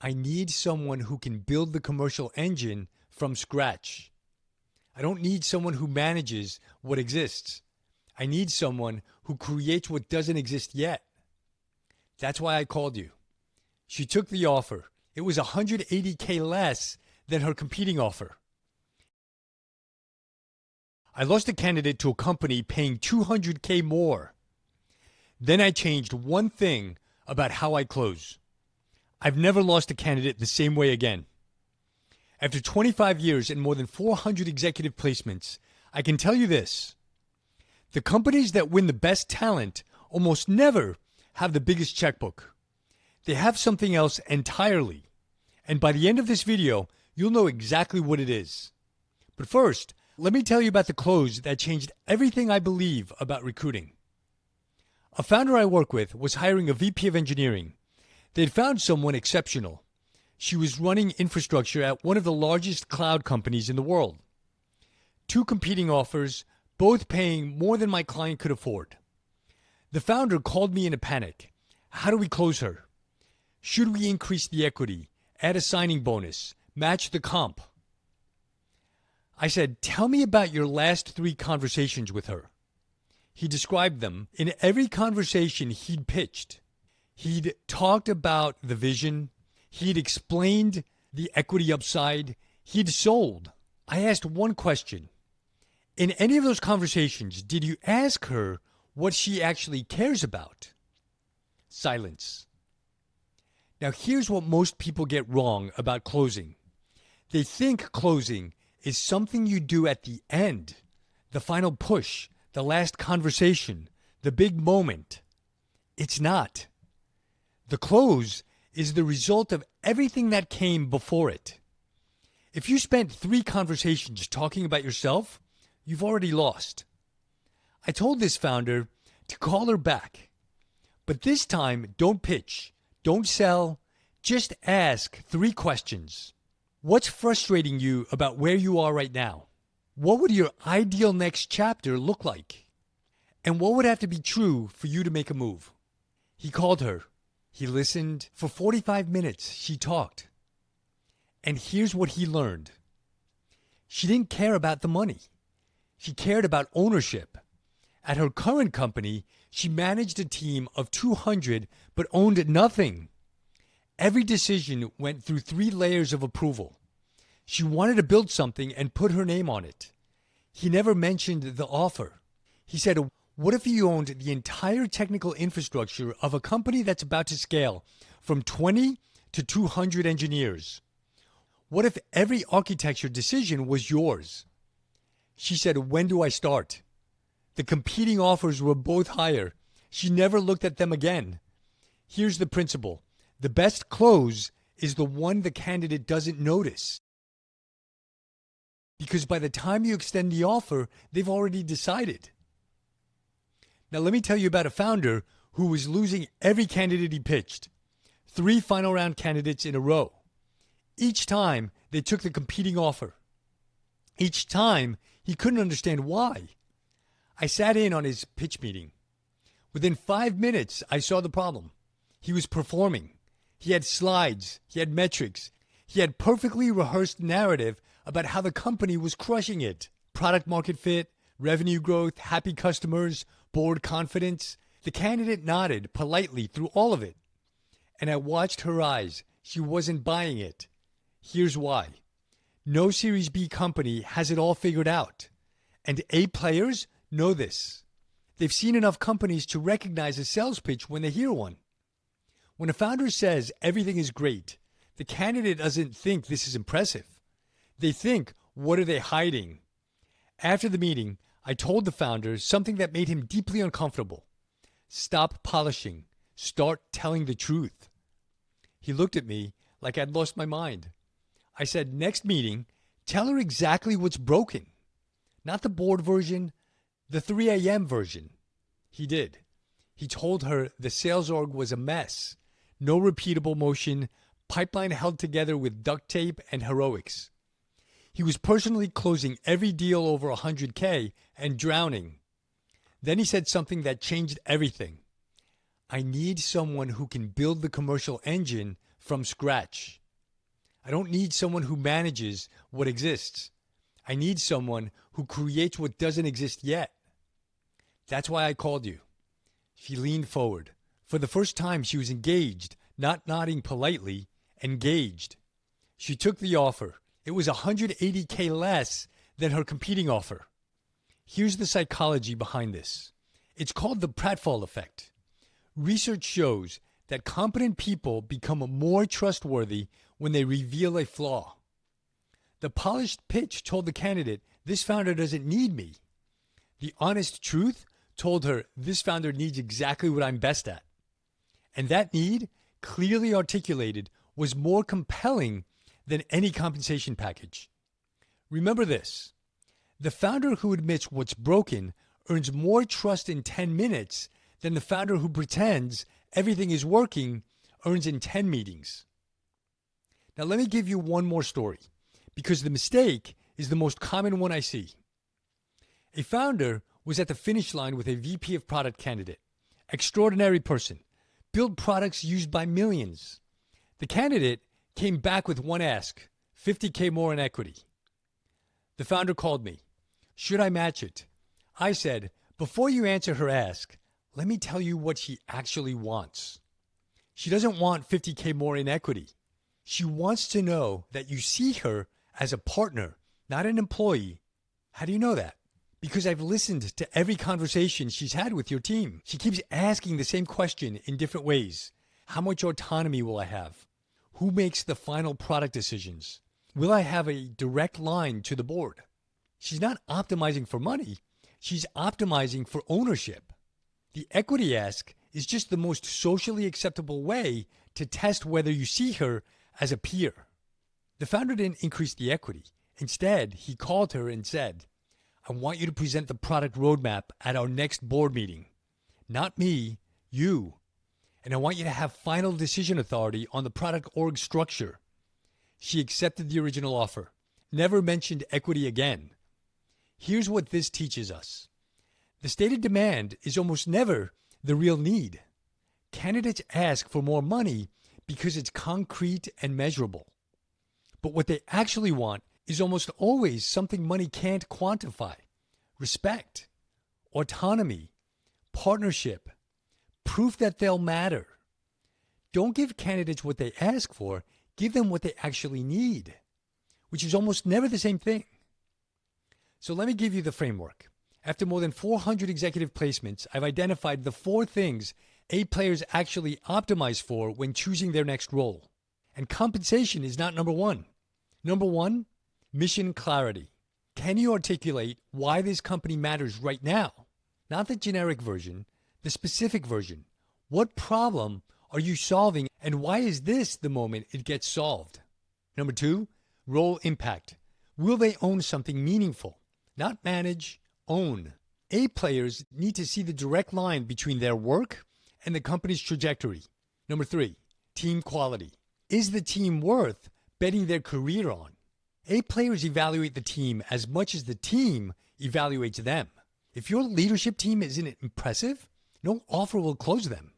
I need someone who can build the commercial engine from scratch. I don't need someone who manages what exists. I need someone who creates what doesn't exist yet. That's why I called you. She took the offer. It was 180K less than her competing offer. I lost a candidate to a company paying 200K more. Then I changed one thing about how I close. I've never lost a candidate the same way again. After 25 years and more than 400 executive placements, I can tell you this. The companies that win the best talent almost never have the biggest checkbook. They have something else entirely. And by the end of this video, you'll know exactly what it is. But first, let me tell you about the close that changed everything I believe about recruiting. A founder I work with was hiring a VP of engineering. They'd found someone exceptional. She was running infrastructure at one of the largest cloud companies in the world. Two competing offers, both paying more than my client could afford. The founder called me in a panic. How do we close her? Should we increase the equity, add a signing bonus, match the comp? I said, tell me about your last 3 conversations with her. He described them. In every conversation he'd pitched, he'd talked about the vision, he'd explained the equity upside, he'd sold. I asked one question. In any of those conversations, did you ask her what she actually cares about? Silence. Now here's what most people get wrong about closing. They think closing is something you do at the end, the final push, the last conversation, the big moment. It's not. The close is the result of everything that came before it. If you spent 3 conversations talking about yourself, you've already lost. I told this founder to call her back. But this time, don't pitch, don't sell, just ask 3 questions. What's frustrating you about where you are right now? What would your ideal next chapter look like? And what would have to be true for you to make a move? He called her. He listened. For 45 minutes, she talked. And here's what he learned. She didn't care about the money. She cared about ownership. At her current company, she managed a team of 200 but owned nothing. Every decision went through 3 layers of approval. She wanted to build something and put her name on it. He never mentioned the offer. He said, what if you owned the entire technical infrastructure of a company that's about to scale from 20 to 200 engineers? What if every architecture decision was yours? She said, when do I start? The competing offers were both higher. She never looked at them again. Here's the principle. The best close is the one the candidate doesn't notice. Because by the time you extend the offer, they've already decided. Now let me tell you about a founder who was losing every candidate he pitched. 3 final round candidates in a row. Each time they took the competing offer. Each time he couldn't understand why. I sat in on his pitch meeting. Within 5 minutes, I saw the problem. He was performing. He had slides. He had metrics. He had perfectly rehearsed narrative about how the company was crushing it. Product market fit, revenue growth, happy customers, board confidence. The candidate nodded politely through all of it. And I watched her eyes. She wasn't buying it. Here's why. No Series B company has it all figured out. And A players know this. They've seen enough companies to recognize a sales pitch when they hear one. When a founder says everything is great, the candidate doesn't think this is impressive. They think, what are they hiding? After the meeting, I told the founder something that made him deeply uncomfortable. Stop polishing. Start telling the truth. He looked at me like I'd lost my mind. I said, next meeting, tell her exactly what's broken. Not the board version, the 3 a.m. version. He did. He told her the sales org was a mess. No repeatable motion, pipeline held together with duct tape and heroics. He was personally closing every deal over 100K and drowning. Then he said something that changed everything. I need someone who can build the commercial engine from scratch. I don't need someone who manages what exists. I need someone who creates what doesn't exist yet. That's why I called you. She leaned forward. For the first time, she was engaged, not nodding politely, engaged. She took the offer. It was $180K less than her competing offer. Here's the psychology behind this. It's called the pratfall effect. Research shows that competent people become more trustworthy when they reveal a flaw. The polished pitch told the candidate, this founder doesn't need me. The honest truth told her, this founder needs exactly what I'm best at. And that need, clearly articulated, was more compelling than any compensation package. Remember this. The founder who admits what's broken earns more trust in 10 minutes than the founder who pretends everything is working earns in 10 meetings. Now let me give you one more story, because the mistake is the most common one I see. A founder was at the finish line with a VP of product candidate. Extraordinary person. Built products used by millions. The candidate came back with one ask, $50K more in equity. The founder called me. Should I match it? I said, before you answer her ask, let me tell you what she actually wants. She doesn't want $50K more in equity. She wants to know that you see her as a partner, not an employee. How do you know that? Because I've listened to every conversation she's had with your team. She keeps asking the same question in different ways. How much autonomy will I have? Who makes the final product decisions? Will I have a direct line to the board? She's not optimizing for money. She's optimizing for ownership. The equity ask is just the most socially acceptable way to test whether you see her as a peer. The founder didn't increase the equity. Instead, he called her and said, I want you to present the product roadmap at our next board meeting. Not me, you. And I want you to have final decision authority on the product org structure. She accepted the original offer, never mentioned equity again. Here's what this teaches us. The stated demand is almost never the real need. Candidates ask for more money because it's concrete and measurable. But what they actually want is almost always something money can't quantify. Respect, autonomy, partnership, proof that they'll matter. Don't give candidates what they ask for, give them what they actually need, which is almost never the same thing. So let me give you the framework. After more than 400 executive placements, I've identified the 4 things A players actually optimize for when choosing their next role. And compensation is not number 1. Number 1, mission clarity. Can you articulate why this company matters right now? Not the generic version, the specific version. What problem are you solving, and why is this the moment it gets solved? Number 2, role impact. Will they own something meaningful? Not manage, own. A players need to see the direct line between their work and the company's trajectory. Number 3, team quality. Is the team worth betting their career on? A players evaluate the team as much as the team evaluates them. If your leadership team isn't impressive, no offer will close them.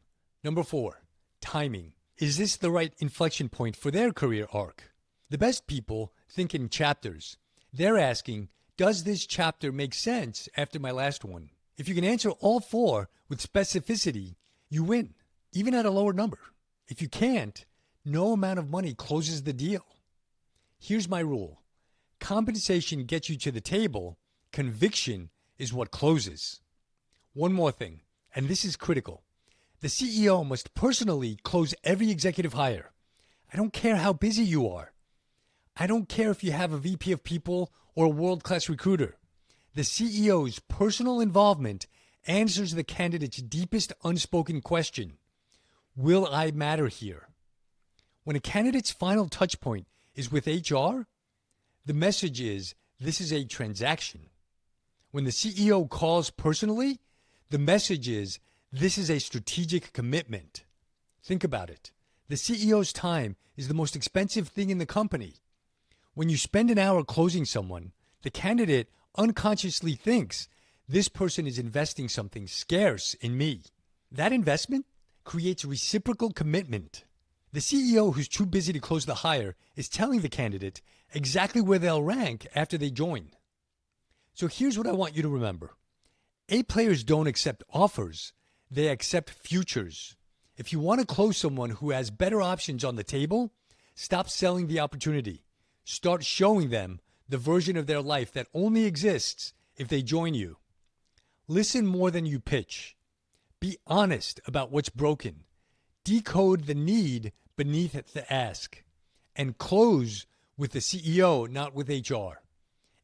Number 4, timing. Is this the right inflection point for their career arc? The best people think in chapters. They're asking, does this chapter make sense after my last one? If you can answer all 4 with specificity, you win, even at a lower number. If you can't, no amount of money closes the deal. Here's my rule. Compensation gets you to the table. Conviction is what closes. One more thing, and this is critical. The CEO must personally close every executive hire. I don't care how busy you are. I don't care if you have a VP of people or a world-class recruiter. The CEO's personal involvement answers the candidate's deepest unspoken question. Will I matter here? When a candidate's final touch point is with HR, the message is, this is a transaction. When the CEO calls personally, the message is, this is a strategic commitment. Think about it. The CEO's time is the most expensive thing in the company. When you spend an hour closing someone, the candidate unconsciously thinks, this person is investing something scarce in me. That investment creates reciprocal commitment. The CEO who's too busy to close the hire is telling the candidate exactly where they'll rank after they join. So here's what I want you to remember. A players don't accept offers, they accept futures. If you want to close someone who has better options on the table, stop selling the opportunity. Start showing them the version of their life that only exists if they join you. Listen more than you pitch. Be honest about what's broken. Decode the need beneath the ask. And close with the CEO, not with HR.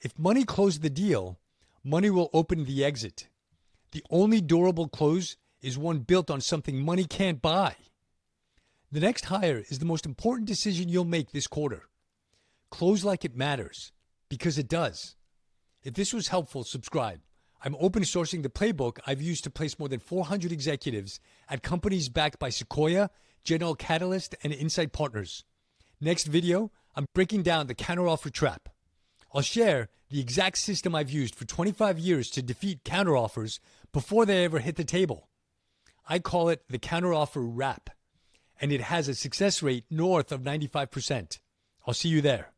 If money closed the deal, money will open the exit. The only durable close is one built on something money can't buy. The next hire is the most important decision you'll make this quarter. Close like it matters, because it does. If this was helpful, subscribe. I'm open sourcing the playbook I've used to place more than 400 executives at companies backed by Sequoia, General Catalyst, and Insight Partners. Next video, I'm breaking down the counteroffer trap. I'll share the exact system I've used for 25 years to defeat counteroffers before they ever hit the table. I call it the counteroffer wrap, and it has a success rate north of 95%. I'll see you there.